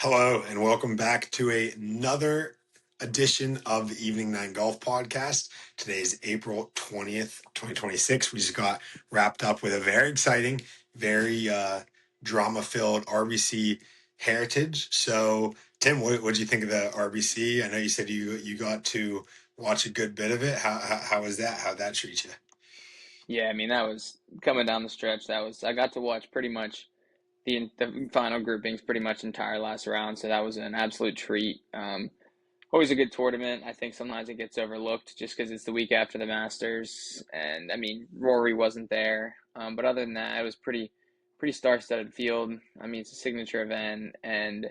Hello, and welcome back to another edition of the Evening Nine Golf Podcast. Today is April 20th, 2026. We just got wrapped up with a very exciting, very drama-filled RBC Heritage. So, Tim, what did you think of the RBC? I know you said you got to watch a good bit of it. How was that? How'd that treat you? Yeah, I mean that was coming down the stretch. I got to watch pretty much the final groupings, pretty much entire last round. So that was an absolute treat. Always a good tournament. I think sometimes it gets overlooked just because it's the week after the Masters, and I mean Rory wasn't there. But other than that, it was pretty star-studded field. I mean it's a signature event, and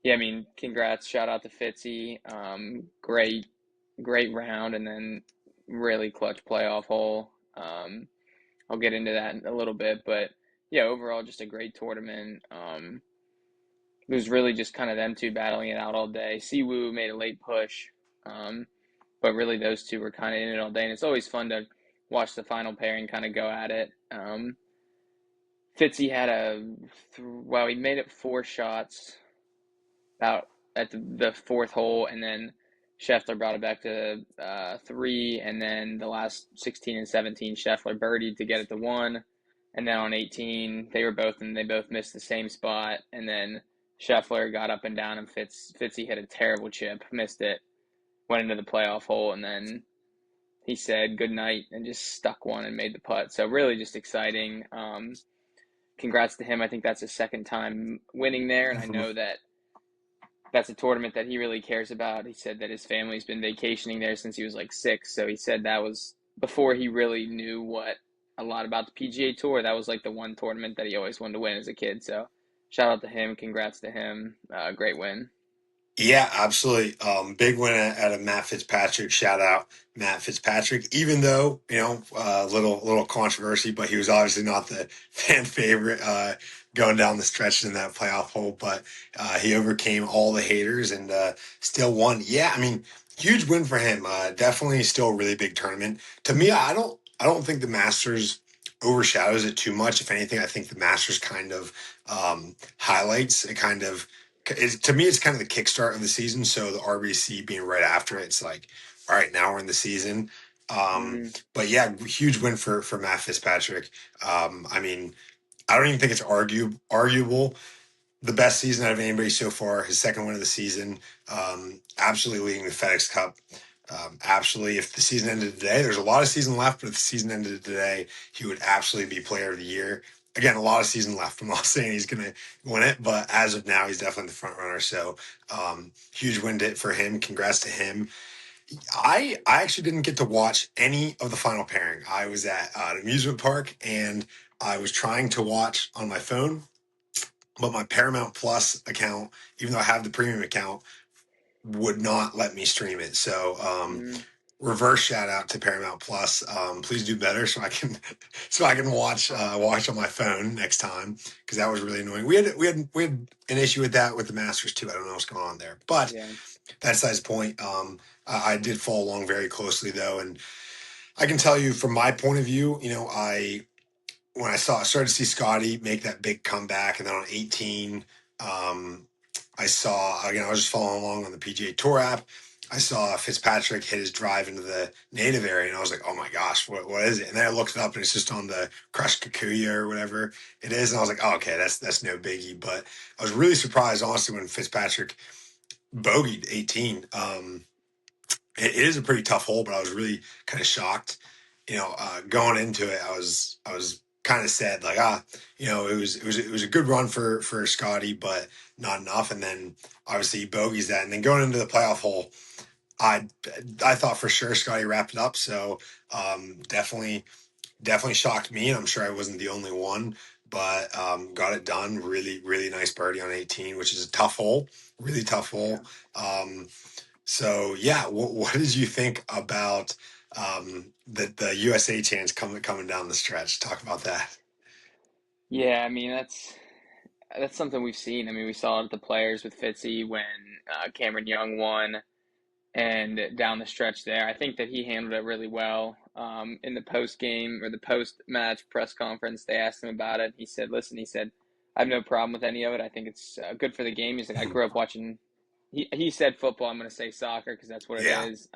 yeah, I mean congrats, shout out to Fitzy. Great round, and then really clutch playoff hole. I'll get into that in a little bit, but yeah, overall, just a great tournament. It was really just kind of them two battling it out all day. Siwoo made a late push, um, but really those two were kind of in it all day, and it's always fun to watch the final pairing kind of go at it. Fitzy had he made it four shots about at the fourth hole, and then Scheffler brought it back to three, and then the last 16 and 17, Scheffler birdied to get it to one, and then on 18, they both missed the same spot, and then Scheffler got up and down, and Fitzy hit a terrible chip, missed it, went into the playoff hole, and then he said good night and just stuck one and made the putt. So really just exciting. Congrats to him. I think that's his second time winning there, and I know that's a tournament that he really cares about. He said that his family's been vacationing there since he was like 6. So he said that was before he really knew a lot about the PGA Tour. That was like the one tournament that he always wanted to win as a kid. So shout out to him. Congrats to him. Great win. Yeah, absolutely. Big win out of Matt Fitzpatrick. Shout out Matt Fitzpatrick. Even though little controversy, but he was obviously not the fan favorite going down the stretch in that playoff hole. But he overcame all the haters and still won. Yeah, I mean, huge win for him. Definitely still a really big tournament. To me, I don't think the Masters overshadows it too much. If anything, I think the Masters kind of highlights it. To me, it's kind of the kickstart of the season. So the RBC being right after it, it's like, all right, now we're in the season. Mm-hmm. But yeah, huge win for Matt Fitzpatrick. I mean, I don't even think it's arguable the best season out of anybody so far. His second win of the season, absolutely leading the FedEx Cup. Absolutely, if the season ended today, there's a lot of season left, but if the season ended today, he would absolutely be Player of the Year. Again, a lot of season left. I'm not saying he's going to win it, but as of now, he's definitely the front runner. So, huge win for him. Congrats to him. I actually didn't get to watch any of the final pairing. I was at an amusement park and I was trying to watch on my phone, but my Paramount Plus account, even though I have the premium account, would not let me stream it. So Mm-hmm. reverse shout out to Paramount Plus. Please do better so I can watch on my phone next time because that was really annoying. We had an issue with that with the Masters too. I don't know what's going on there, but Yeah. that's size point. I did follow along very closely though, and I can tell you from my point of view, I when I started to see Scotty make that big comeback, and then on 18, I saw again. I was just following along on the PGA Tour app. I saw Fitzpatrick hit his drive into the native area, and I was like, "Oh my gosh, what is it?" And then I looked it up, and it's just on the crushed Kikuyu or whatever it is, and I was like, "Oh, okay, that's no biggie." But I was really surprised, honestly, when Fitzpatrick bogeyed 18. It is a pretty tough hole, but I was really kind of shocked. Going into it, I was kind of sad, like it was a good run for Scotty, but not enough. And then obviously he bogeys that, and then going into the playoff hole, I I thought for sure Scotty wrapped it up. So definitely shocked me, and I'm sure I wasn't the only one. But got it done. Really, really nice birdie on 18, which is a tough hole, really tough hole. Yeah. Um, so yeah, what did you think about the USA chance coming down the stretch? Talk about that. Yeah, I mean that's something we've seen. I mean, we saw it at the Players with Fitzy when Cameron Young won. And down the stretch there, I think that he handled it really well. In the post game or the post match press conference, they asked him about it. He said, "Listen," he said, I have no problem with any of it. I think it's good for the game. He's like, I Mhm. grew up watching. He said football. I'm going to say soccer because that's what it Yeah. is.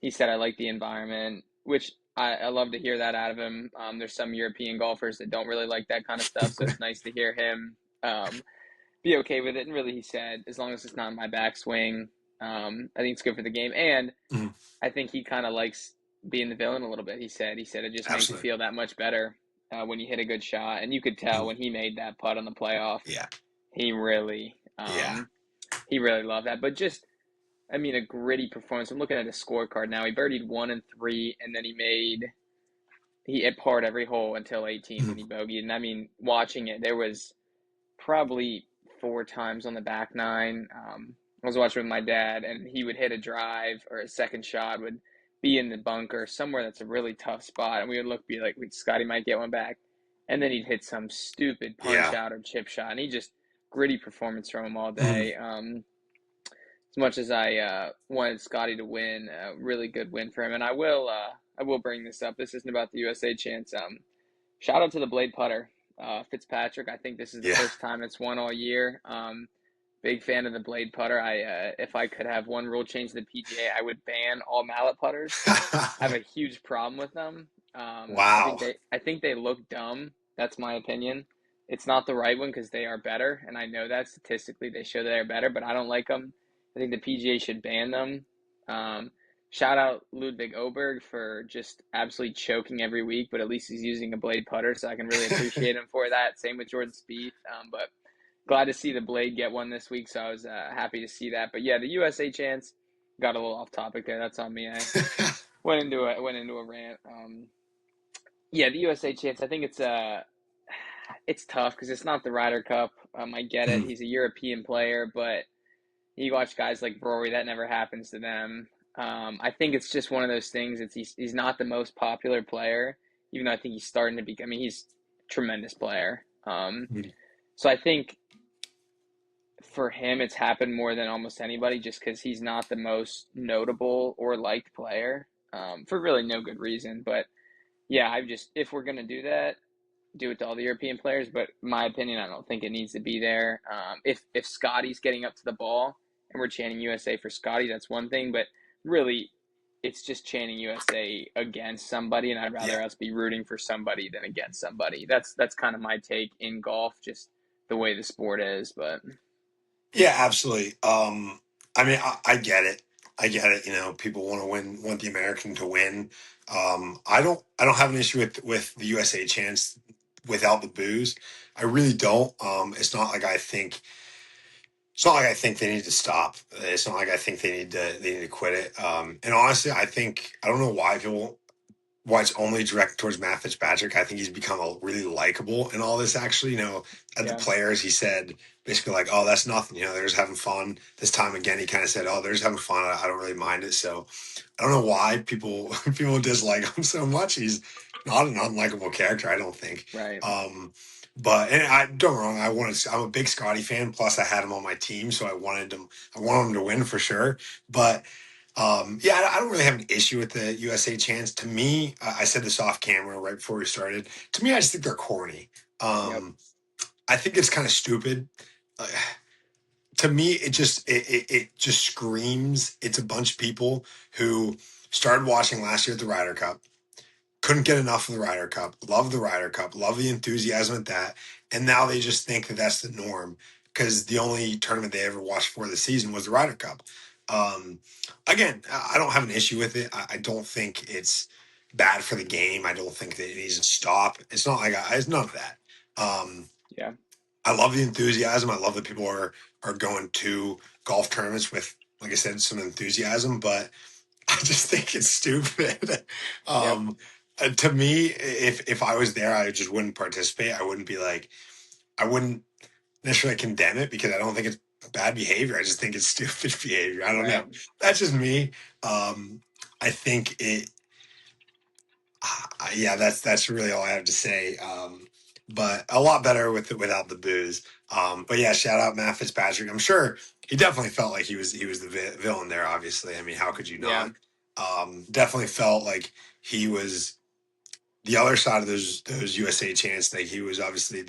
He said I like the environment, which I love to hear that out of him. There's some European golfers that don't really like that kind of stuff, so it's nice to hear him be okay with it. And really, he said, as long as it's not in my backswing, I think it's good for the game. And Mhm. I think he kind of likes being the villain a little bit. He said it just makes you Absolutely. feel that much better when you hit a good shot. And you could tell Mhm. when he made that putt on the playoff, Yeah. he really Yeah. he really loved that. But just I mean, a gritty performance. I'm looking at his scorecard now. He birdied 1 and 3, and then he hit parred every hole until 18 when Mhm. he bogeyed. And I mean, watching it, there was probably 4 times on the back nine. I was watching with my dad, and he would hit a drive or a second shot would be in the bunker somewhere that's a really tough spot, and we would be like, Scotty might get one back, and then he'd hit some stupid punch Yeah. out or chip shot, and he just gritty performance from him all Mhm. day. As much as I wanted Scotty to win, a really good win for him, and I will bring this up. This isn't about the USA chance. Shout out to the blade putter, Fitzpatrick. I think this is the Yeah. first time it's won all year. Big fan of the blade putter. If I could have one rule change to the PGA, I would ban all mallet putters. I have a huge problem with them. Wow. I think they look dumb. That's my opinion. It's not the right one because they are better, and I know that statistically they show they are better, but I don't like them. I think the PGA should ban them. Um, Shout out Ludwig Oberg for just absolutely choking every week, but at least he's using a blade putter, so I can really appreciate him for that. Same with Jordan Spieth, but glad to see the blade get one this week, so I was happy to see that. But yeah, the USA chance got a little off topic there. That's on me. I went into a rant. Yeah, the USA chance. I think it's tough because it's not the Ryder Cup. I get it. Mhm. He's a European player, but you watch guys like Rory, that never happens to them. I think it's just one of those things. He's not the most popular player, even though I think he's starting to be. I mean, he's a tremendous player. Mhm. So I think for him, it's happened more than almost anybody, just because he's not the most notable or liked player, for really no good reason. But yeah, if we're gonna do that, do it to all the European players, but my opinion, I don't think it needs to be there. If Scotty's getting up to the ball and we're chanting USA for Scotty, that's one thing, but really, it's just chanting USA against somebody, and I'd Yeah. rather us be rooting for somebody than against somebody. That's kind of my take in golf, just the way the sport is. But Yeah, absolutely. I mean, I get it. I get it. You know, people want to win, want the American to win. I don't have an issue with the USA chance without the booze. I really don't. It's not like I think they need to stop. It's not like I think they need to quit it. And honestly, I don't know why it's only directed towards Matt Fitzpatrick. I think he's become really likable in all this. Actually, you know, at the yeah, players, he said basically like, "Oh, that's nothing." You know, they're just having fun. This time again, he kind of said, "Oh, they're just having fun. I don't really mind it." So I don't know why people people dislike him so much. He's not an unlikable character, I don't think. right, Um, but and I don't get me wrong. I'm a big Scotty fan. Plus, I had him on my team, so I wanted him to win for sure. But yeah, I don't really have an issue with the USA chants. To me, I said this off camera right before we started. To me, I just think they're corny. yep, I think it's kind of stupid. Uh, to me, it just screams. It's a bunch of people who started watching last year at the Ryder Cup, couldn't get enough of the Ryder Cup, love the Ryder Cup, love the enthusiasm at that, and now they just think that that's the norm because the only tournament they ever watched for the season was the Ryder Cup. Um, Again, I don't have an issue with it. I don't think it's bad for the game. I don't think that it needs to stop. It's not like it's none of that. Um, yeah, I love the enthusiasm. I love that people are going to golf tournaments with, like I said, some enthusiasm, but I just think it's stupid. yep, um, to me, if I was there, I just wouldn't participate. I wouldn't necessarily condemn it because I don't think it's bad behavior. I just think it's stupid behavior. I don't know. right, That's just me. I think it. Yeah, that's really all I have to say. But a lot better without the booze. But yeah, shout out Matt Fitzpatrick. I'm sure he definitely felt like he was the villain there. Obviously, I mean, how could you yeah, not? Definitely felt like he was the other side of those USA chants. Like he was obviously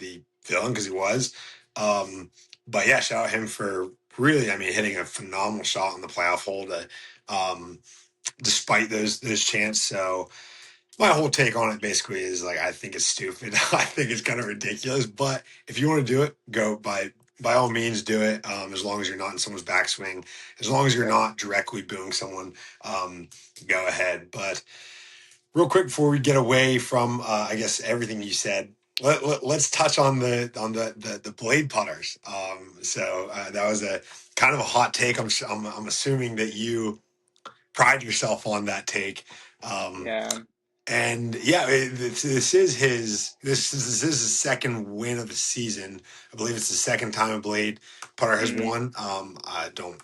villain because he was. Um, but yeah, shout out him for really, I mean, hitting a phenomenal shot on the playoff hole to, um, despite those chants. So my whole take on it basically is like I think it's stupid. I think it's kind of ridiculous. But if you want to do it, go by all means do it. As long as you're not in someone's backswing, as long as you're Right. not directly booing someone, go ahead. But real quick before we get away from I guess everything you said, let's touch on the blade putters. So that was a kind of a hot take. I'm assuming that you pride yourself on that take. Um, Yeah. and yeah, this is his second win of the season. I believe it's the second time a blade putter has Hmm. won. I don't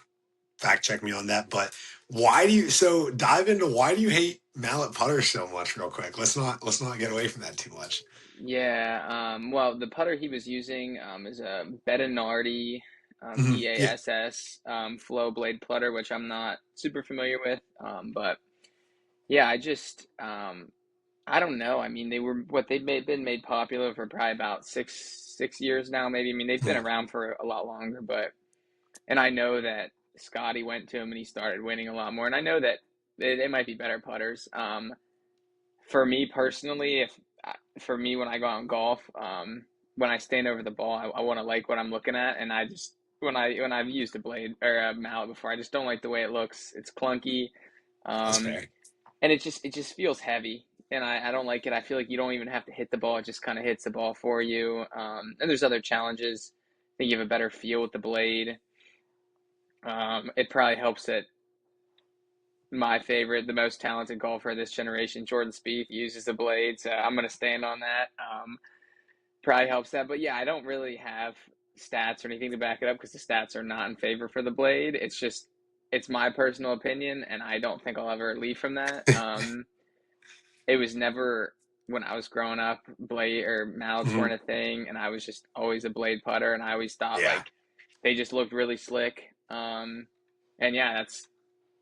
fact check me on that, but why do you so dive into why do you hate mallet putters so much real quick? Let's not get away from that too much. Yeah. Well, the putter he was using is a Bettinardi Yeah. BASS flow blade putter, which I'm not super familiar with. But yeah, I don't know. I mean, they were what been made popular for probably about six years now, maybe. I mean, they've been Mhm. around for a lot longer, but and I know that Scotty went to him and he started winning a lot more, and I know that they might be better putters. For me personally, if for me when I go out and golf, when I stand over the ball, I want to like what I'm looking at, and I just when I've used a blade or a mallet before, I just don't like the way it looks. It's clunky. That's Um, fair. and it just feels heavy, and I don't like it. I feel like you don't even have to hit the ball; it just kind of hits the ball for you. And there's other challenges. I think you have a better feel with the blade. It probably helps that my favorite, the most talented golfer of this generation, Jordan Spieth, uses a blade, so I'm gonna stand on that. Probably helps that, but yeah, I don't really have stats or anything to back it up because the stats are not in favor for the blade. It's my personal opinion, and I don't think I'll ever leave from that. It was never when I was growing up, blade or mallets Mhm. weren't a thing, and I was just always a blade putter, and I always thought Yeah. like they just looked really slick. And yeah, that's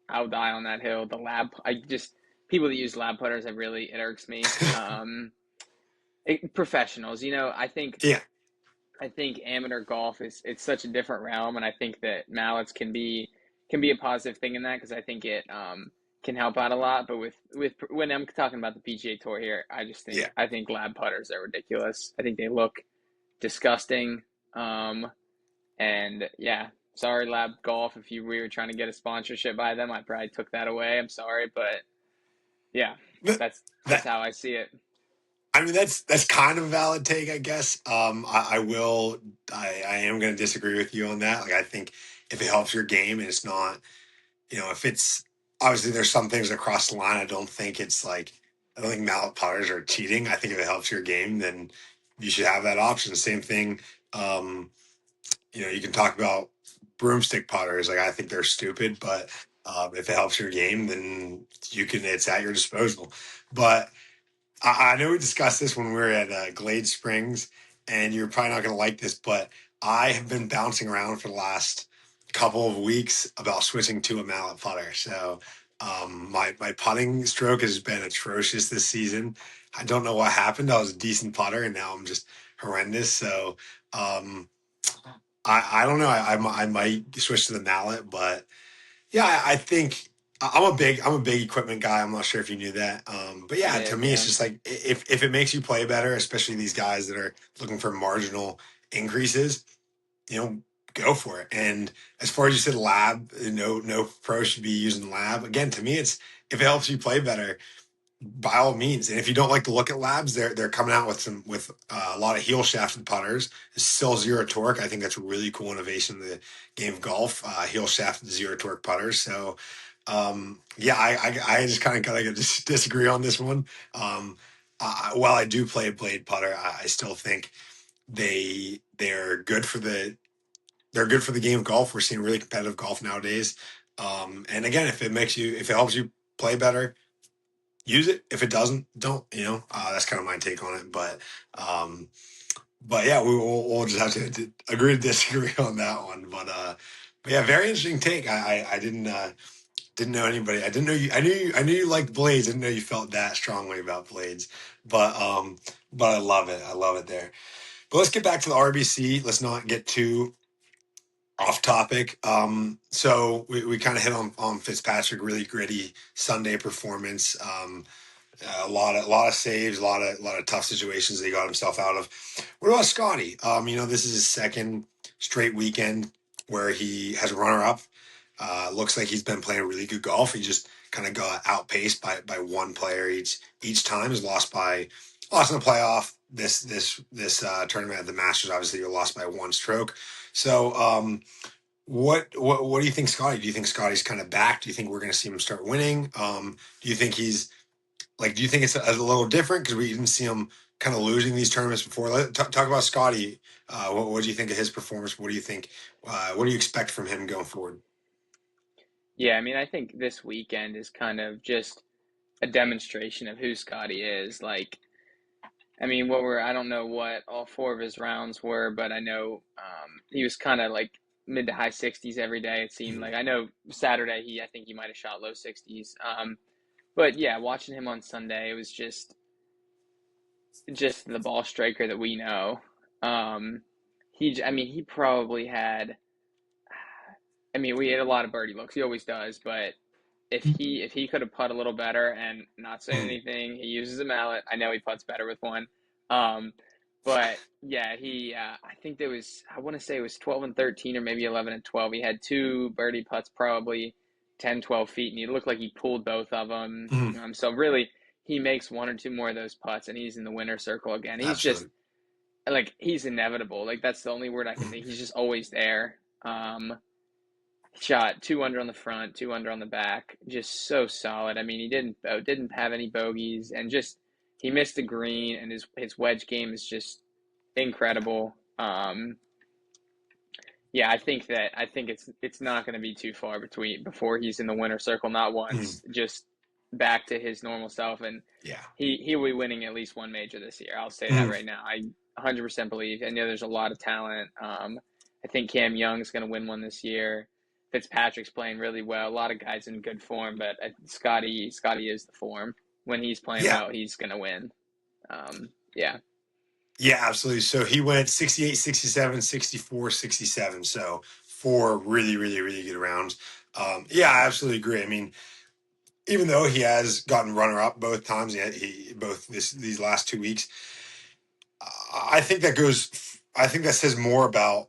I'll die on that hill. The lab, I just people that use lab putters, it irks me. Professionals, Yeah. I think amateur golf is it's such a different realm, and I think that mallets can be a positive thing in that because I think it can help out a lot. But with when I'm talking about the PGA Tour here, Yeah. I think lab putters are ridiculous. I think they look disgusting. Um, and yeah, sorry Lab Golf if we were trying to get a sponsorship by them, I probably took that away. I'm sorry, but yeah, That, that's that how I see it. I mean that's kind of a valid take, I guess. I am going to disagree with you on that. Like I think if it helps your game and it's not, if it's obviously there's some things that cross the line. I don't think mallet putters are cheating. I think if it helps your game, then you should have that option. Same thing. Um, you can talk about broomstick putters. Like I think they're stupid, but if it helps your game, then it's at your disposal. But I know we discussed this when we were at Glade Springs, and you're probably not going to like this, but I have been bouncing around for the last couple of weeks about switching to a mallet putter. So my putting stroke has been atrocious this season. I don't know what happened. I was a decent putter, and now I'm just horrendous. So um, I don't know. I might switch to the mallet, but yeah, I think I'm a big equipment guy. I'm not sure if you knew that. But I yeah, to did, me, it's yeah. just like if it makes you play better, especially these guys that are looking for marginal increases, you know, go for it. And as far as you said, lab, no pro should be using lab. Again, to me, it's if it helps you play better, by all means. And if you don't like to look at labs, they're coming out with a lot of heel shafted putters. It's still zero torque. I think that's a really cool innovation in the game of golf. Heel shafted zero torque putters. So yeah, I just kind of gotta disagree on this one. While I do play a blade putter, I still think they're good for the game of golf. We're seeing really competitive golf nowadays. And again, if it helps you play better, use it. If it doesn't, don't. That's kind of my take on it. But yeah, we'll just have to agree to disagree on that one. But yeah, very interesting take. I didn't know anybody. I didn't know you. I knew you liked blades. I didn't know you felt that strongly about blades. But I love it. I love it there. But let's get back to the RBC. Let's not get too off topic. So we kind of hit on Fitzpatrick, really gritty Sunday performance. A lot of saves, a lot of tough situations that he got himself out of. What about Scotty? This is his second straight weekend where he has a runner up. Looks like he's been playing really good golf. He just kind of got outpaced by one player each time. He's lost in the playoff. This tournament at the Masters, obviously, you're lost by one stroke. So, what do you think, Scotty? Do you think Scotty's kind of back? Do you think we're going to see him start winning? Do you think do you think it's a little different because we didn't see him kind of losing these tournaments before? Talk about Scotty. What do you think of his performance? What do you think? What do you expect from him going forward? Yeah, I mean, I think this weekend is kind of just a demonstration of who Scotty is. Like, I mean, I don't know what all four of his rounds were, but I know he was kind of like mid to high 60s every day, it seemed Mhm. like. I know Saturday, I think he might have shot low 60s. But yeah, watching him on Sunday, it was just the ball striker that we know. Um, I mean, he probably had, I mean, we had a lot of birdie looks. He always does, but if he could have put a little better and not saying Mhm. anything, he uses a mallet. I know he puts better with one. Um, but yeah, I think there was, I want to say it was 12 and 13 or maybe 11 and 12. He had two birdie putts, probably 10, 12 feet, and he looked like he pulled both of them. Mhm. So really, he makes one or two more of those putts, and he's in the winner's circle again. He's just Absolutely. like he's inevitable. Like that's the only word I can Mhm. think. He's just always there. Shot two under on the front, two under on the back, just so solid. I mean, he didn't have any bogeys, and just he missed the green, and his wedge game is just incredible. Yeah, I think it's not going to be too far between before he's in the winner's circle. Not Mhm. once, just back to his normal self, and Yeah. he will be winning at least one major this year. I'll say that Mhm. right now. I 100% believe. I know there's a lot of talent. I think Cam Young's going to win one this year. Fitzpatrick's playing really well. A lot of guys in good form, but Scotty is the form. When he's playing Yeah. well, he's going to win. Yeah, Yeah, absolutely. So he went 68, 67, 64, 67. So four really, really, really good rounds. Yeah, I absolutely agree. I mean, even though he has gotten runner up both times, he both these last 2 weeks, I think that goes. I think that says more about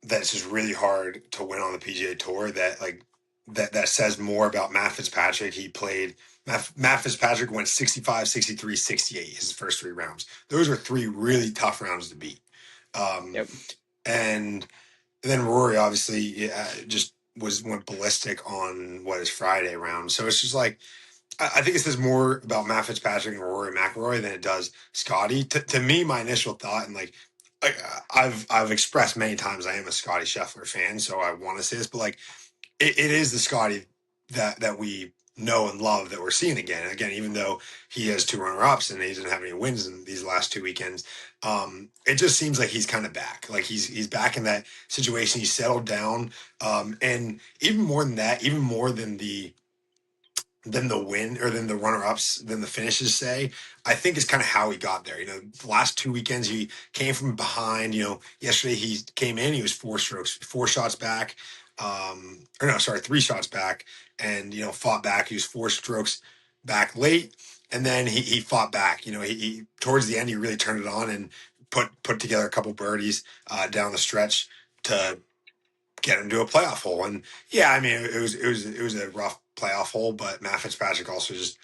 that it's just really hard to win on the PGA Tour. That says more about Matt Fitzpatrick. Matt Fitzpatrick went 65, 63, 68 his first three rounds. Those are three really tough rounds to beat. Um, yep, and then Rory obviously just went ballistic on what is Friday round. So it's just like I think it says more about Matt Fitzpatrick and Rory McIlroy than it does Scotty. To me, my initial thought, and I've expressed many times, I am a Scotty Scheffler fan, so I want to say this, but like it is the Scotty that we know and love that we're seeing again and again. Even though he has two runner ups and he doesn't have any wins in these last two weekends, it just seems like he's kind of back. Like he's back in that situation. He's settled down, and even more than that, even more than the win or than the runner ups, than the finishes say, I think is kind of how he got there. The last two weekends he came from behind. Yesterday he came in, he was four shots back. Or no, sorry, three shots back and, fought back. He was four strokes back late. And then he fought back. He towards the end, he really turned it on and put together a couple birdies down the stretch to get him to a playoff hole. And yeah, I mean, it was a rough playoff hole, but Matt Fitzpatrick also just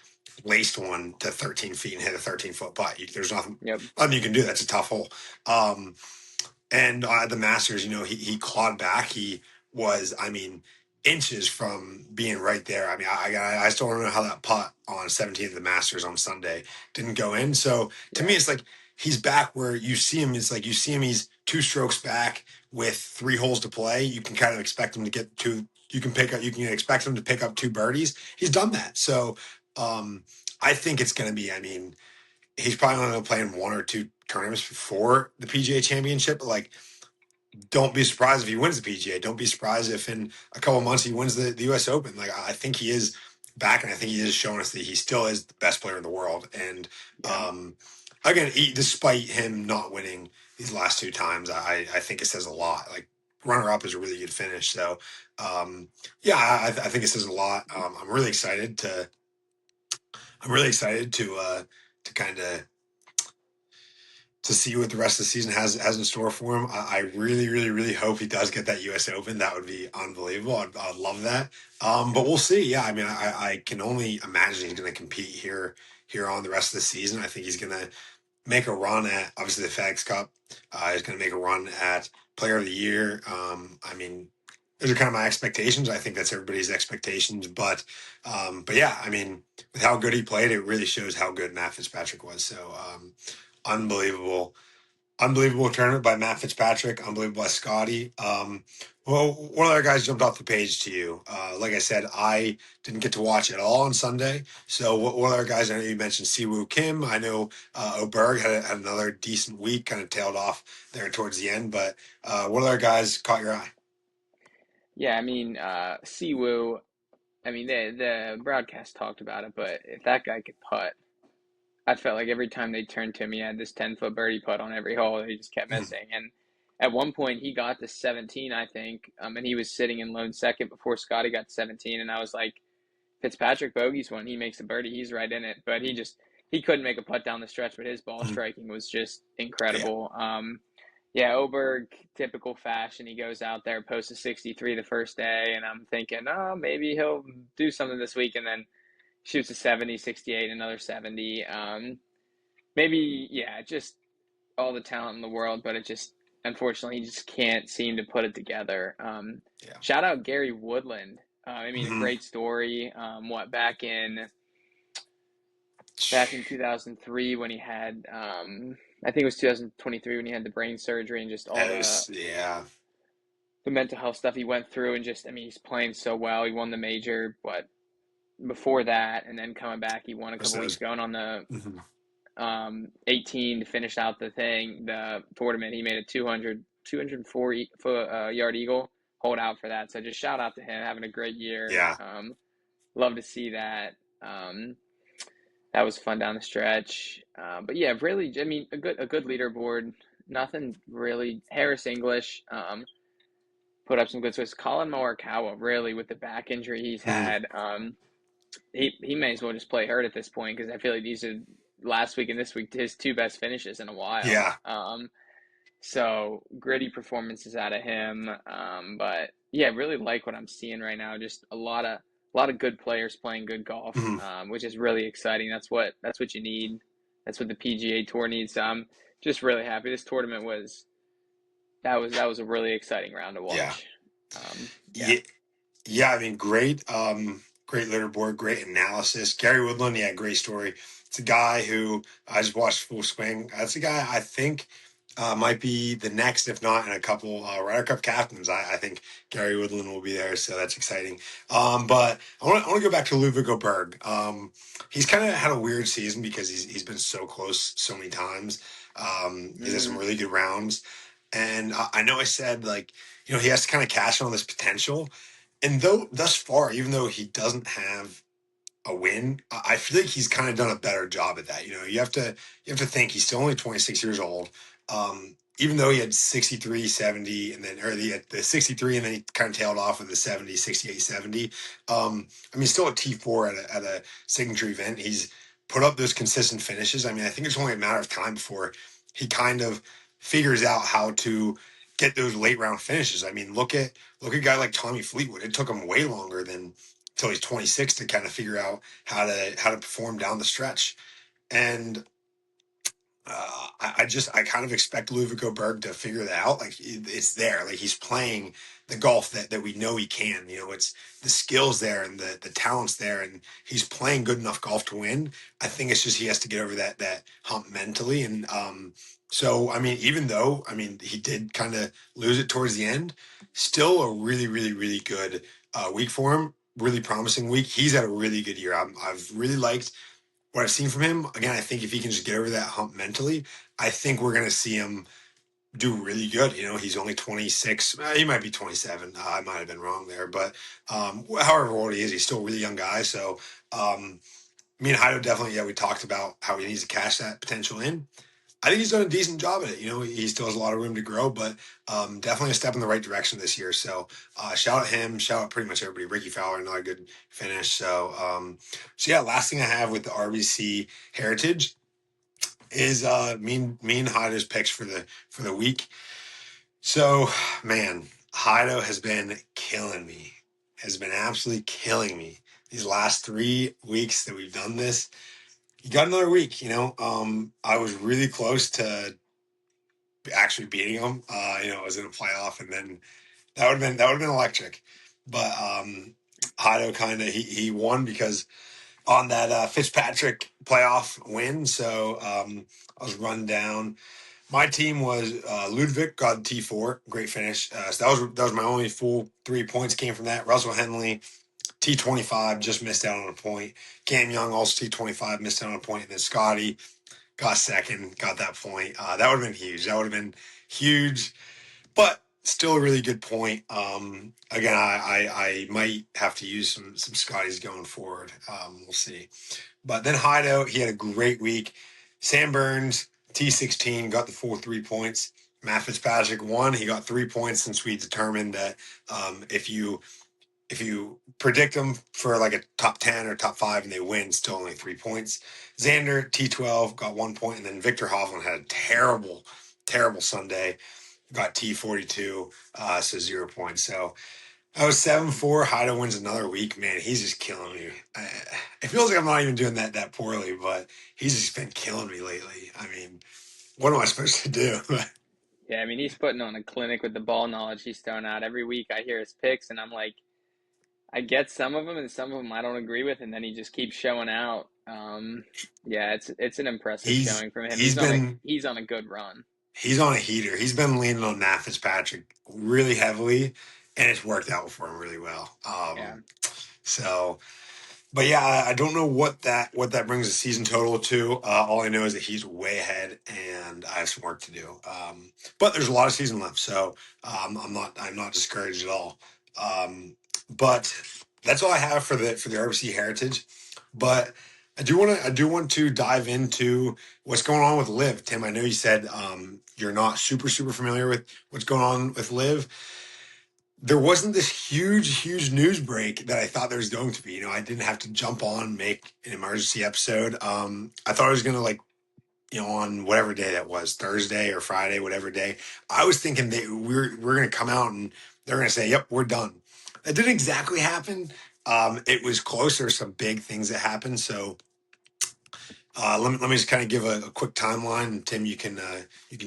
laced one to 13 feet and hit a 13-foot putt. There's yep, nothing you can do. That's a tough hole. And at the Masters, he clawed back. He was, I mean, inches from being right there. I mean, I still don't know how that putt on 17th of the Masters on Sunday didn't go in. So to me, yeah, it's like he's back where you see him. It's like you see him. He's two strokes back with three holes to play. You can kind of expect him to get two. You can pick up. You can expect him to pick up two birdies. He's done that. So I think it's going to be. I mean, he's probably only going to play in one or two tournaments before the PGA Championship. But like, don't be surprised if he wins the PGA. Don't be surprised if in a couple of months he wins the U.S. Open. Like, I think he is back, and I think he is showing us that he still is the best player in the world. And yeah, again, despite him not winning these last two times, I think it says a lot. Like runner up is a really good finish. So yeah, I think it says a lot. I'm really excited to kind of to see what the rest of the season has in store for him. I really, really, really hope he does get that U.S. Open. That would be unbelievable. I'd love that. But we'll see. Yeah, I mean, I can only imagine he's going to compete here on the rest of the season. I think he's going to make a run at obviously the FedEx Cup. He's going to make a run at Player of the Year. I mean, those are kind of my expectations. I think that's everybody's expectations. But yeah, I mean, with how good he played, it really shows how good Matt Fitzpatrick was. So unbelievable, unbelievable tournament by Matt Fitzpatrick. Unbelievable by Scotty. Well, one other guys jumped off the page to you. Like I said, I didn't get to watch it all on Sunday. So what other guys? I know you mentioned Siwoo Kim. I know Oberg had another decent week, kind of tailed off there towards the end. But what other guys caught your eye? Yeah, I mean, Siwoo. I mean, the broadcast talked about it, but if that guy could putt, I felt like every time they turned to him, he had this 10-foot birdie putt on every hole. He just kept Mhm. missing. And at one point, he got to 17, I think, and he was sitting in lone second before Scotty got to 17. And I was like, Fitzpatrick bogeys one, he makes a birdie, he's right in it. But he couldn't make a putt down the stretch, but his ball Mhm. striking was just Yeah, incredible. Yeah, Oberg, typical fashion. He goes out there, posts a 63 the first day, and I'm thinking, oh, maybe he'll do something this week, and then shoots a 70, 68, another 70. Maybe, yeah, just all the talent in the world, but it just, unfortunately, he just can't seem to put it together. yeah. Shout out Gary Woodland. I mean, a Mhm. great story. Back in 2003 when he had, I think it was 2023 when he had the brain surgery and just all That is, yeah. the mental health stuff he went through, and just, I mean, he's playing so well. He won the major, but before that, and then coming baback, he won a Just couple weeks those. ago, and on the Mhm. 18 to finish out the tournament, he made a 204 foot yard eagle. Hold out for that. So just shout out to him, having a great year. Yeah. Love to see that. That was fun down the stretch. But yeah, really, I mean, a good leaderboard. Nothing really. Harris English put up some good splits. Colin Morikawa, really, with the back injury he's Mhm. had, he may as well just play hurt at this point, because I feel like these are last week and this week his two best finishes in a while. Yeah. So gritty performances out of him. But yeah, really like what I'm seeing right now. Just a lot of good players playing good golf, Mhm. which is really exciting. That's what you need. That's what the PGA Tour needs. So I'm just really happy. This tournament was a really exciting round to Yeah. watch. Yeah. Yeah. Yeah, I mean, great leaderboard, great analysis. Gary Woodland, yeah, great story. It's a guy who I just watched full swing. That's a guy I think might be the next, if not in a couple Ryder Cup captains. I think Gary Woodland will be there, so that's exciting. But I want to go back to Ludwig Berg. He's kind of had a weird season because he's been so close so many times. He's had some Mm-hmm. really good rounds, and I know I said like he has to kind of cash in on this potential. And though thus far, even though he doesn't have a win, I feel like he's kind of done a better job at that. You have to think he's still only 26 years old. Even though he had 63, 70, and then or the 63, and then he kind of tailed off with the 70, 68, 70. I mean, still a T4 at a signature event. He's put up those consistent finishes. I mean, I think it's only a matter of time before he kind of figures out how to get those late round finishes. I mean, look at a guy like Tommy Fleetwood. It took him way longer than until he's 26 to kind of figure out how to perform down the stretch. And I kind of expect Ludovico Berg to figure that out. Like it's there. Like he's playing the golf that we know he can. It's the skills there and the talents there, and he's playing good enough golf to win. I think it's just he has to get over that hump mentally. And so I mean, even though I mean he did kind of lose it towards the end, still a really really really good week for him. Really promising week. He's had a really good year. I've really liked what I've seen from him. Again, I think if he can just get over that hump mentally, I think we're going to see him do really good. He's only 26. He might be 27. I might have been wrong there, but however old he is, he's still a really young guy. So me and Heido definitely, yeah, we talked about how he needs to cash that potential in. I think he's done a decent job at it. He still has a lot of room to grow, but definitely a step in the right direction this year. So shout out him, shout out pretty much everybody. Ricky Fowler, another good finish. So yeah, last thing I have with the RBC Heritage is me and Hyder's picks for the week. So man, Hydo has been killing me. Has been absolutely killing me these last 3 weeks that we've done this. You got another week, I was really close to actually beating him. I was in a playoff, and then that would have been electric. But Hato kind of he won because on that Fitzpatrick playoff win. So I was run down. My team was Ludwig got T4, great finish. So that was my only full 3 points came from that. Russell Henley T25 just missed out on a point. Cam Young also T25 missed out on a point, and then Scotty got second, got that point. That would have been huge. That would have been huge, but still a really good point. Again, I might have to use some Scotties going forward. We'll see. But then Hideout, he had a great week. Sam Burns, T16, got the full 3 points. Matt Fitzpatrick won. He got 3 points since we determined that if you predict them for like a top 10 or top 5 and they win, still only 3 points. Xander, T12, got 1 point. And then Victor Hovland had a terrible, terrible Sunday, got T42, so 0 points. So I was 7-4. Haida wins another week. Man, he's just killing me. It feels like I'm not even doing that poorly, but he's just been killing me lately. I mean, what am I supposed to do? Yeah, I mean, he's putting on a clinic with the ball knowledge he's throwing out. Every week I hear his picks, and I'm like, I get some of them, and some of them I don't agree with, and then he just keeps showing out. Yeah, it's an impressive he's showing from him. he's been He's on a good run. he's on a heater. He's been leaning on Matt Fitzpatrick really heavily, and it's worked out for him really well. Yeah. So But yeah, I don't know what that brings the season total to. All I know is that he's way ahead, and I have some work to do. But there's a lot of season left, so I'm not discouraged at all. But that's all I have for the RBC Heritage. But I do want to dive into what's going on with Liv. Tim, I know you said you're not super familiar with what's going on with Liv. There wasn't this huge news break that I thought there was going to be. I didn't have to jump on, make an emergency episode. I thought I was going to on whatever day that was, Thursday or Friday, whatever day. I was thinking we're going to come out and they're going to say, "Yep, we're done." That didn't exactly happen. It was close. There's some big things that happened. So let me just kind of give a quick timeline, and Tim, you can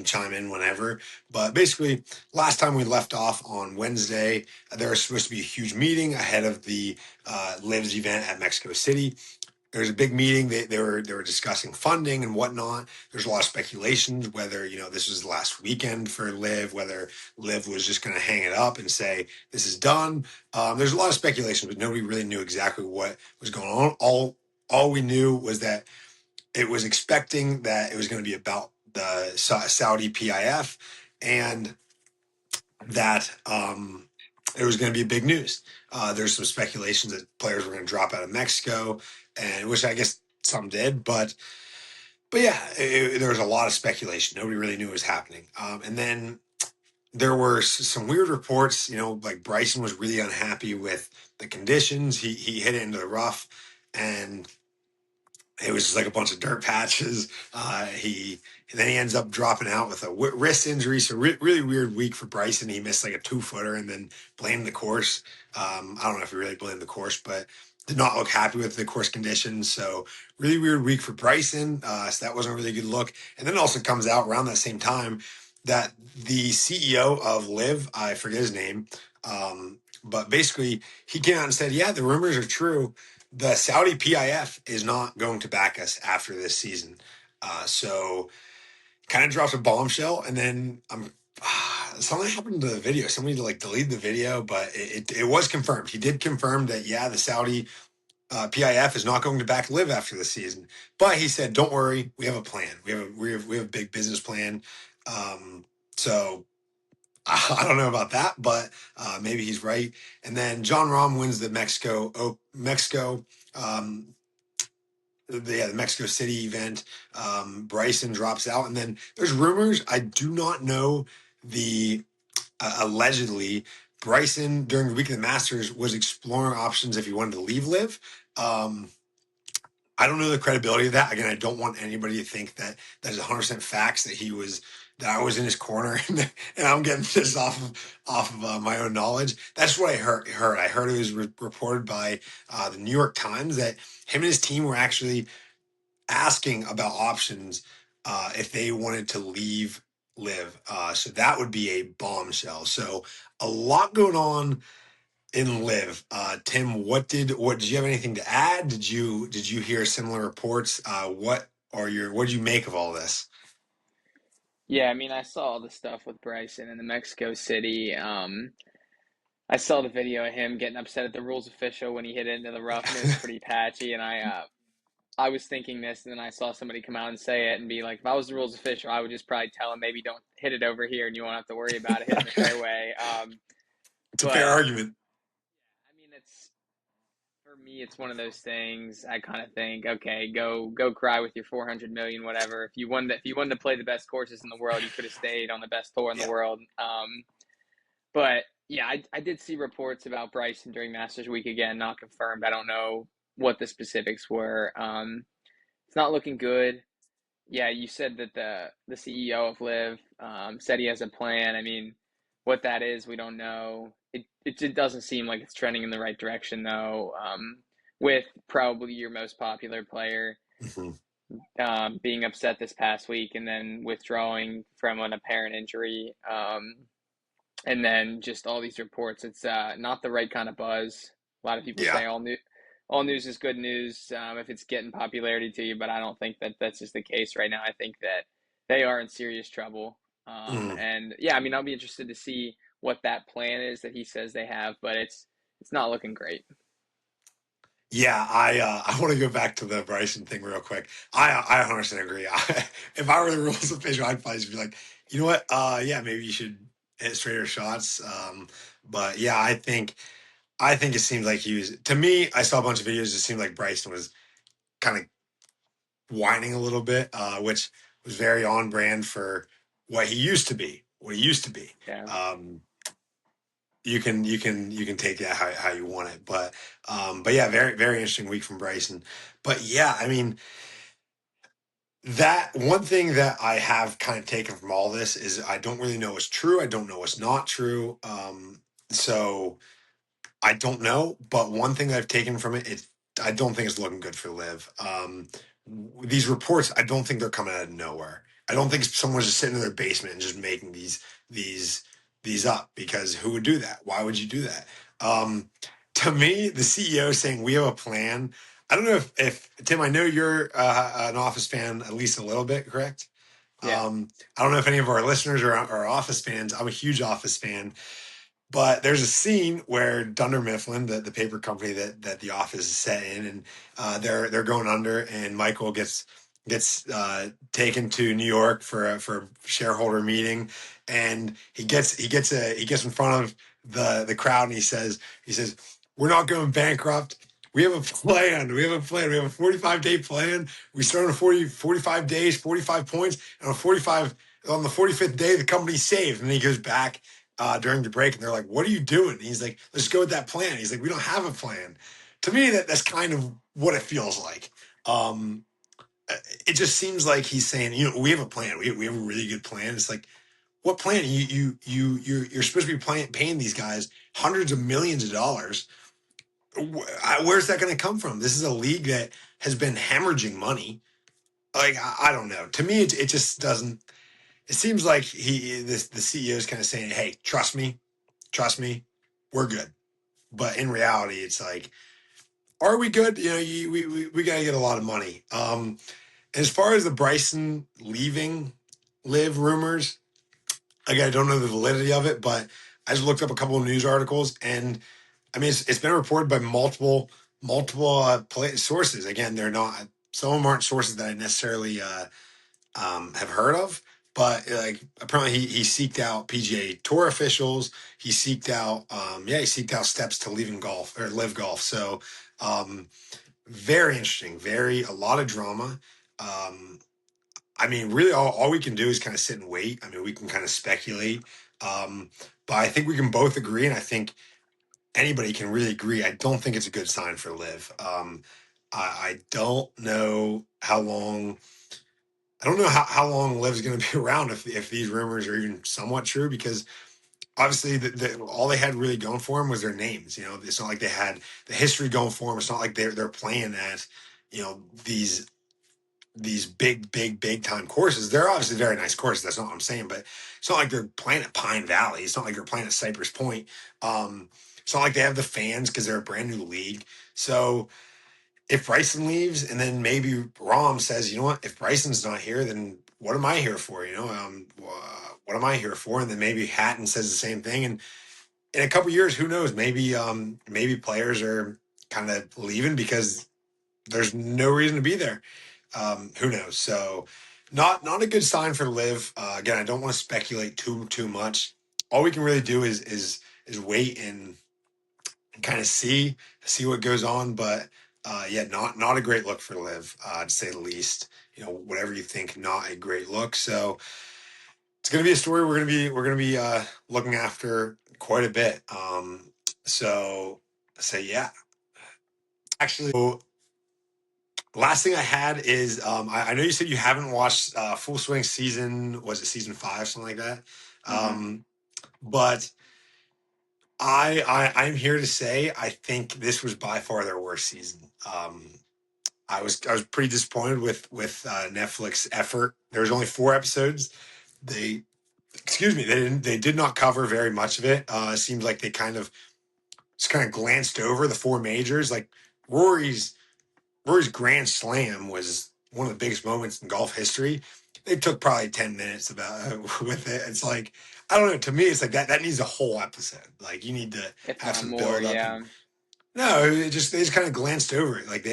chime in whenever. But basically, last time we left off on Wednesday, there was supposed to be a huge meeting ahead of the Lives event at Mexico City. There was a big meeting. They were discussing funding and whatnot. There's a lot of speculations whether this was the last weekend for Liv, whether Liv was just going to hang it up and say this is done. There's a lot of speculation, but nobody really knew exactly what was going on. All we knew was that it was expecting that it was going to be about the Saudi PIF and that it was going to be big news. There's some speculations that players were going to drop out of Mexico, and which I guess some did, but yeah, there was a lot of speculation. Nobody really knew what was happening. And then there were some weird reports, like Bryson was really unhappy with the conditions. He hit it into the rough, and it was just like a bunch of dirt patches. Then he ends up dropping out with a wrist injury. So really weird week for Bryson. He missed like a 2-footer and then blamed the course. I don't know if he really blamed the course, but did not look happy with the course conditions. So really weird week for Bryson. So that wasn't a really good look. And then it also comes out around that same time that the CEO of Liv, I forget his name, but basically he came out and said, yeah, the rumors are true. The Saudi PIF is not going to back us after this season. So kind of drops a bombshell, and then something happened to the video. Somebody deleted the video, but it was confirmed. He did confirm that the Saudi PIF is not going to back Live after the season. But he said, "Don't worry, we have a plan. We have a big business plan." So I don't know about that, but maybe he's right. And then John Rahm wins the Mexico the Mexico City event, Bryson drops out, and then there's rumors. I do not know the allegedly Bryson during the week of the Masters was exploring options if he wanted to leave Live. Um, I don't know the credibility of that. Again, I don't want anybody to think that that is 100% facts that I was in his corner and I'm getting this off of my own knowledge. That's what I heard. I heard it was reported by the New York Times that him and his team were actually asking about options if they wanted to leave Live. So that would be a bombshell. So a lot going on in Live. Tim, what did you have anything to add? Did you hear similar reports? What did you make of all this? Yeah, I mean, I saw all the stuff with Bryson in the Mexico City. I saw the video of him getting upset at the rules official when he hit it into the rough, and it was pretty patchy. And I was thinking this, and then I saw somebody come out and say it and be like, if I was the rules official, I would just probably tell him maybe don't hit it over here, and you won't have to worry about it hitting the fairway. It's a fair But argument. I mean, it's for me, it's one of those things. I kind of think, okay, go cry with your 400 million, whatever. If you wanted to play the best courses in the world, you could have stayed on the best tour in the Yeah. world. But yeah, I did see reports about Bryson during Masters Week again, not confirmed. I don't know what the specifics were. It's not looking good. Yeah, you said that the CEO of Liv said he has a plan. I mean, what that is, we don't know. It doesn't seem like it's trending in the right direction though. With probably your most popular player Mhm. being upset this past week and then withdrawing from an apparent injury, and then just all these reports, it's not the right kind of buzz. A lot of people Yeah. say all news is good news if it's getting popularity to you, but I don't think that that's just the case right now. I think that they are in serious trouble. Mhm. And yeah, I mean, I'll be interested to see what that plan is that he says they have, but it's not looking great. Yeah, I want to go back to the Bryson thing real quick. I 100% agree. If I were the rules official, I'd probably just be like, you know what? Yeah, maybe you should hit straighter shots. But yeah, I think it seems like he was. To me, I saw a bunch of videos. It seemed like Bryson was kind of whining a little bit, which was very on brand for what he used to be. What he used to be. Yeah. Um, you can take that how you want it, but yeah, very very interesting week from Bryson. But yeah, I mean that one thing that I have kind of taken from all this is I don't really know what's true. I don't know what's not true. So I don't know, but one thing I've taken from it is I don't think it's looking good for Liv. These reports, I don't think they're coming out of nowhere. I don't think someone's just sitting in their basement and just making these these up because who would do that? Why would you do that? Um, to me, the CEO saying we have a plan. I don't know if Tim. I know you're an Office fan at least a little bit, correct? Yeah. I don't know if any of our listeners are Office fans. I'm a huge Office fan, but there's a scene where Dunder Mifflin, the paper company that The Office is set in, and they're going under, and Michael gets taken to New York for a shareholder meeting, and he gets in front of the crowd, and he says we're not going bankrupt. We have a plan. We have a plan. We have a 45-day plan. We start on 45 days, 45 points, and on the 45th day, the company's saved. And then he goes back during the break, and they're like, "What are you doing?" And he's like, "Let's go with that plan." He's like, "We don't have a plan." To me, that's kind of what it feels like. Um, it just seems like he's saying, we have a plan. We have a really good plan. It's like, what plan? You're supposed to be paying these guys hundreds of millions of dollars. Where's that going to come from? This is a league that has been hemorrhaging money. Like I don't know. To me, it just doesn't. It seems like the CEO is kind of saying, "Hey, trust me, we're good." But in reality, it's like, are we good? We got to get a lot of money. As far as the Bryson leaving Live rumors, again, I don't know the validity of it, but I just looked up a couple of news articles, and I mean, it's been reported by multiple sources. Again, they're not some of them aren't sources that I necessarily have heard of, but like apparently he seeked out PGA Tour officials. He seeked out steps to leaving golf or live golf. So um, very interesting. A lot of drama. Um, I mean, really, all we can do is kind of sit and wait. I mean, we can kind of speculate. Um, but I think we can both agree, and I think anybody can really agree. I don't think it's a good sign for Liv. I don't know how long. I don't know how long Liv's going to be around if these rumors are even somewhat true, because obviously all they had really going for them was their names. You know, it's not like they had the history going for them. It's not like they're playing at, you know, these big time courses. They're obviously very nice courses. That's not what I'm saying, but it's not like they're playing at Pine Valley. It's not like they're playing at Cypress Point. It's not like they have the fans because they're a brand new league. So if Bryson leaves and then maybe Rom says, you know what, if Bryson's not here, then what am I here for? You know, what am I here for? And then maybe Hatton says the same thing. And in a couple years, who knows? Maybe players are kind of leaving because there's no reason to be there. Who knows? So not a good sign for Liv. Again, I don't want to speculate too much. All we can really do is wait and kind of see what goes on. But yeah, not a great look for Liv, to say the least. You know, whatever you think, not a great look. So it's going to be a story we're going to be looking after quite a bit. So yeah, actually. So, last thing I had is I know you said you haven't watched Full Swing season, was it season 5, something like that? Mm-hmm. Um, but I'm here to say I think this was by far their worst season. I was pretty disappointed with Netflix effort. There was only 4 episodes. They they did not cover very much of it. It seems like they just kind of glanced over the 4 majors. Like Rory's Rory's Grand Slam was one of the biggest moments in golf history. They took probably 10 minutes about with it. It's like, I don't know. To me, it's like that needs a whole episode. Like you need to If have not some more, build up. And yeah. no, they just kind of glanced over it. Like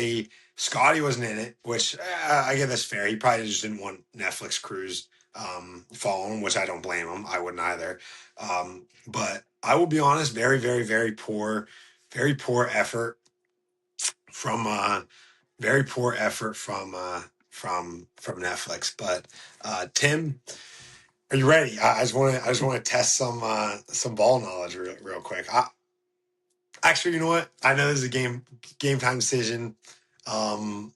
Scotty wasn't in it, which I guess that's fair. He probably just didn't want Netflix crews following him, which I don't blame him. I wouldn't either. But I will be honest, very poor effort from very poor effort from Netflix. But Tim, are you ready? I just want to test some ball knowledge real quick. Actually, you know what? I know this is a game time decision. Um,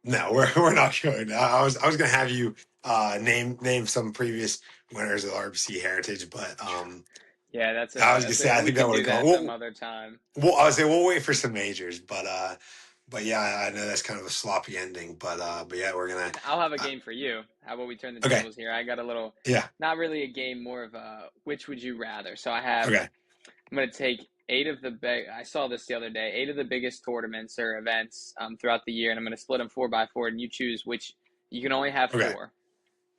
no, we're not going. I was gonna have you name some previous winners of the RBC Heritage, but Yeah, I was gonna say I we think that can would do have gone. that some other time. I would say we'll wait for some majors, but yeah, I know that's kind of a sloppy ending, but yeah, we're gonna. And I'll have a Uh, game for you. How about we turn the okay, tables here? I got a little, yeah, not really a game, more of a which would you rather. So okay, I'm going to take I saw this the other day, 8 of the biggest tournaments or events throughout the year, and I'm going to split them 4 by 4, and you choose which. You can only have okay, 4.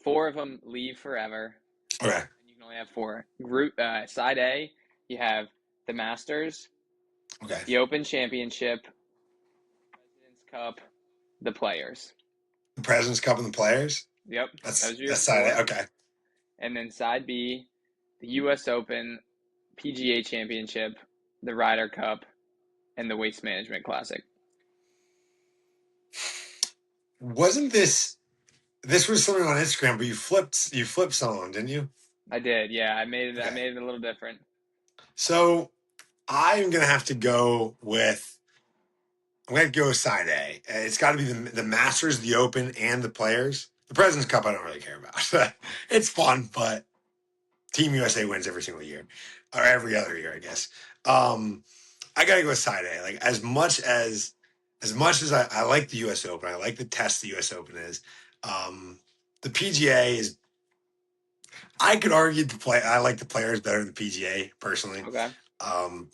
4 of them leave forever, okay, and you can only have 4. Group side A, you have the Masters, okay. the Open Championship, President's Cup, the Players. The President's Cup and the Players. Yep, those are your That's side A. 4. Okay, And then side B, the U.S. Open, PGA Championship, the Ryder Cup, and the Waste Management Classic. wasn't this was something on Instagram, but you flipped some of them, didn't you? I did, yeah. I Okay, made it a little different. so I'm gonna have to go with. I'm gonna go with side A. It's got to be the Masters, the Open, and the Players. The President's Cup, I don't really care about. It's fun, but Team USA wins every single year, or every other year, I guess. Um, I gotta go with side A. Like as much as I like the U.S. Open, I like the test the U.S. Open is. Um, the PGA is. I could argue the play. I like the Players better than the PGA personally. Okay. Um,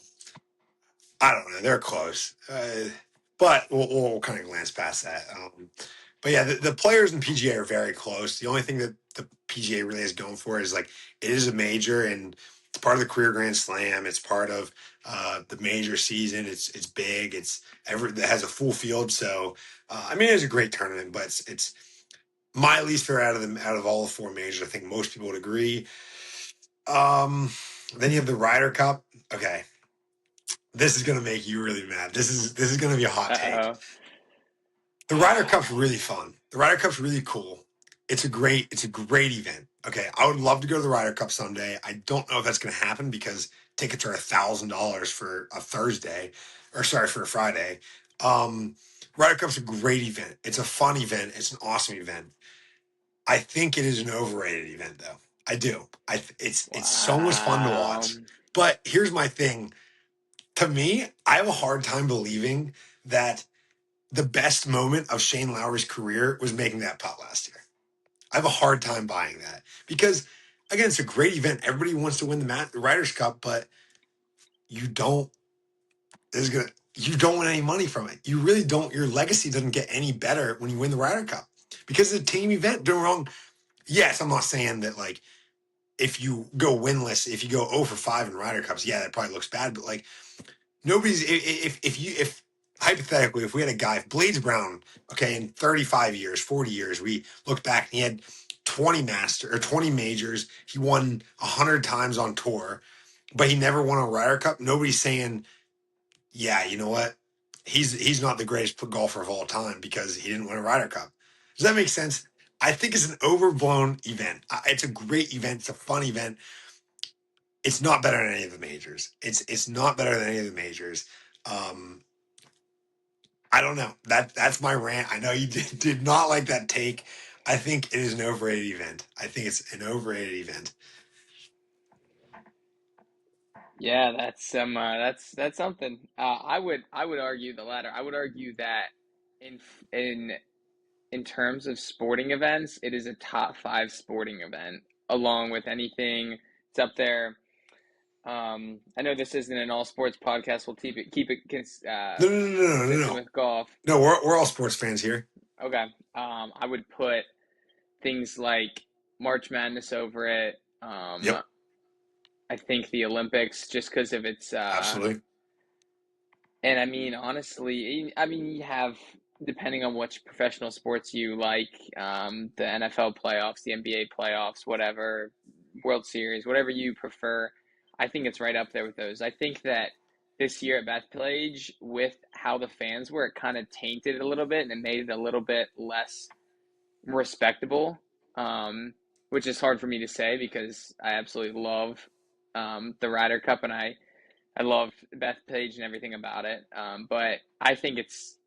I don't know. They're close, but we'll kind of glance past that. But yeah, the players in PGA are very close. The only thing that the PGA really is going for is like it is a major and it's part of the career Grand Slam. It's part of the major season. It's big. It has a full field. So I mean, it's a great tournament, but it's my least favorite out of all the 4 majors. I think most people would agree. Um, then you have the Ryder Cup. Okay, this is gonna make you really mad. This is gonna be a hot take. Uh-oh. The Ryder Cup's really fun. The Ryder Cup's really cool. It's a great event. Okay, I would love to go to the Ryder Cup someday. I don't know if that's going to happen because tickets are $1,000 for a Thursday, or sorry, for a Friday. Um, Ryder Cup's a great event. It's a fun event. It's an awesome event. I think it is an overrated event, though. I do. It's so much fun to Wow. watch. But here's my thing. To me, I have a hard time believing that the best moment of Shane Lowry's career was making that putt last year. I have a hard time buying that because, again, it's a great event. Everybody wants to win the Ryder Cup, but you don't. You don't win any money from it. You really don't. Your legacy doesn't get any better when you win the Ryder Cup because it's a team event. Don't get me wrong. Yes, I'm not saying that like if you go winless, if you go 0 for 5 in Ryder Cups, yeah, that probably looks bad. But like nobody's if hypothetically if we had a guy, if Blades Brown, okay, in 35 years, 40 years, we look back and he had 20 majors, he won 100 times on tour, but he never won a Ryder Cup. Nobody's saying, yeah, you know what? He's not the greatest golfer of all time because he didn't win a Ryder Cup. Does that make sense? I think it's an overblown event. It's a great event. It's a fun event. It's not better than any of the majors. It's not better than any of the majors. Um, I don't know. That's my rant. I know you did not like that take. I think it is an overrated event. I think it's an overrated event. Yeah, that's something. I would argue the latter. I would argue that in in in terms of sporting events, it is a top five sporting event, along with anything. It's up there. I know this isn't an all sports podcast. We'll keep it No, no, no, no, no, no, consistent no. with golf. No, we're all sports fans here. Okay. I would put things like March Madness over it. Yep, I think the Olympics, just because of its absolutely. and I mean, honestly, I mean, you have, depending on which professional sports you like, the NFL playoffs, the NBA playoffs, whatever, World Series, whatever you prefer, I think it's right up there with those. I think that this year at Bethpage, with how the fans were, it kind of tainted it a little bit and it made it a little bit less respectable, which is hard for me to say because I absolutely love the Ryder Cup and I love Bethpage and everything about it. But I think it's.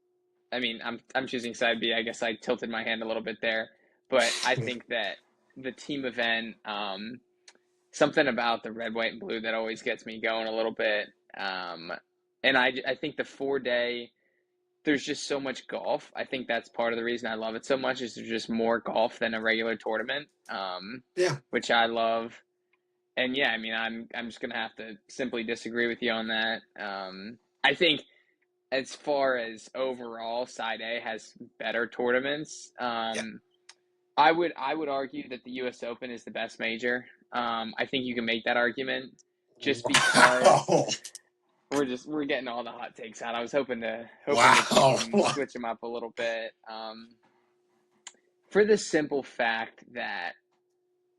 I mean, I'm choosing side B. I guess I tilted my hand a little bit there, but I think that the team event, something about the red, white, and blue that always gets me going a little bit. And I think the 4 day, there's just so much golf. I think that's part of the reason I love it so much is there's just more golf than a regular tournament, Yeah, which I love. And yeah, I mean, I'm just gonna have to simply disagree with you on that. I think as far as overall, Side A has better tournaments. yeah. I would argue that the U.S. Open is the best major. I think you can make that argument just because Wow, we're getting all the hot takes out. I was hoping to keep wow. them switch them up a little bit. For the simple fact that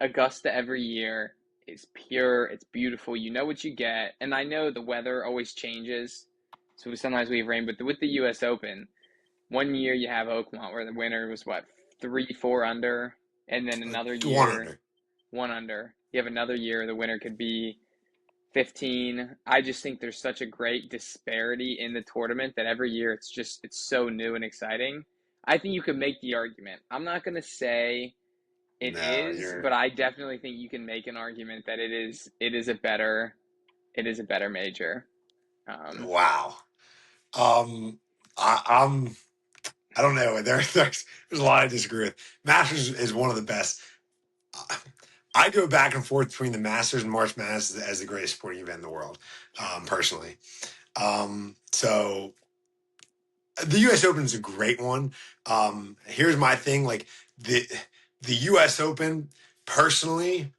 Augusta every year is pure, it's beautiful. You know what you get. And I know the weather always changes. So sometimes we have rain, but with the US Open, one year you have Oakmont where the winner was what, 3, 4 under, and then another One year, under. 1 under. You have another year the winner could be 15. I just think there's such a great disparity in the tournament that every year it's so new and exciting. I think you could make the argument. I'm not going to say it No, is, you're but I definitely think you can make an argument that it is a better major. Um, wow. Um, I'm I don't know. There's a lot I disagree with. Masters is one of the best. I go back and forth between the Masters and March Madness as the greatest sporting event in the world, personally. So the U.S. Open is a great one. Here's my thing: like the U.S. Open, personally,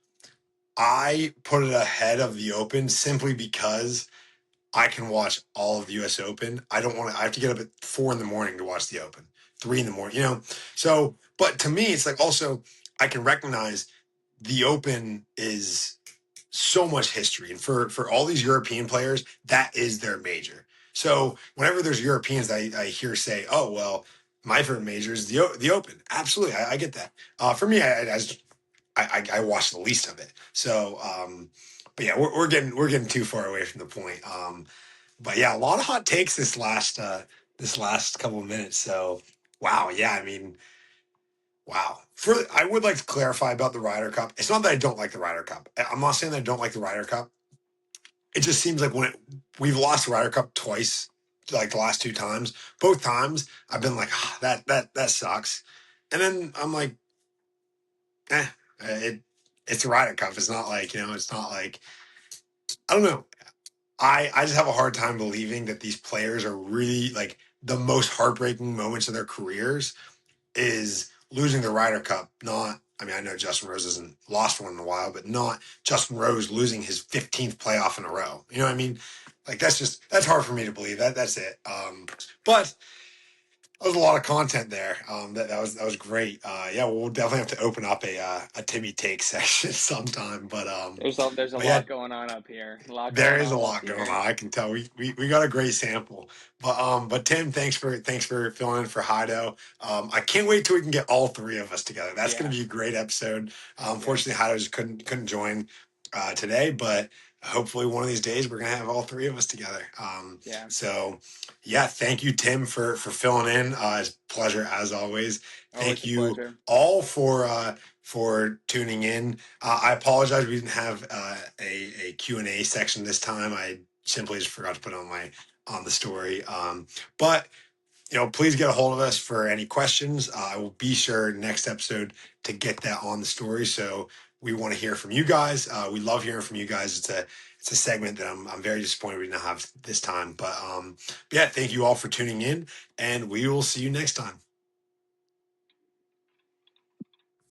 I put it ahead of the Open simply because I can watch all of the U.S. Open. I don't want to. I have to get up at 4 in the morning to watch the Open, 3 in the morning. So, but to me, it's like also I can recognize the Open is so much history, and for all these European players, that is their major. So whenever there's Europeans, I hear say, "Oh well, my favorite major is the Open." Absolutely, I get that. For me, I watched the least of it. So, but yeah, we're getting too far away from the point. But yeah, a lot of hot takes this last couple of minutes. So wow, yeah, I mean, wow. I would like to clarify about the Ryder Cup. It's not that I don't like the Ryder Cup. I'm not saying that I don't like the Ryder Cup. It just seems like we've lost the Ryder Cup twice, like the last two times. Both times I've been like, that sucks. And then I'm like, eh, it's a Ryder Cup. It's not like, it's not like, I don't know. I just have a hard time believing that these players are really like the most heartbreaking moments of their careers is losing the Ryder Cup. Not, I mean, I know Justin Rose hasn't lost one in a while, but not Justin Rose losing his 15th playoff in a row. You know what I mean? Like that's hard for me to believe. That's it. But that was a lot of content there. That was great. Yeah, we'll definitely have to open up a Timmy take section sometime. There's a But yeah, lot going on up here. A lot there going is a on up lot going here. on. I can tell we got a great sample. But Tim, thanks for filling in for Hido. I can't wait till we can get all three of us together. That's going Yeah, to be a great episode. yeah, Unfortunately, Hido just couldn't join today, but hopefully one of these days we're gonna have all three of us together. yeah. So yeah, thank you, Tim, for filling in. It's a pleasure as always. Always Thank a you pleasure. all for tuning in. I apologize we didn't have a Q&A section this time. I simply just forgot to put it on the story. But please get a hold of us for any questions. I will be sure next episode to get that on the story. So we want to hear from you guys. We love hearing from you guys. It's a segment that I'm very disappointed we didn't have this time. But yeah, thank you all for tuning in, and we will see you next time.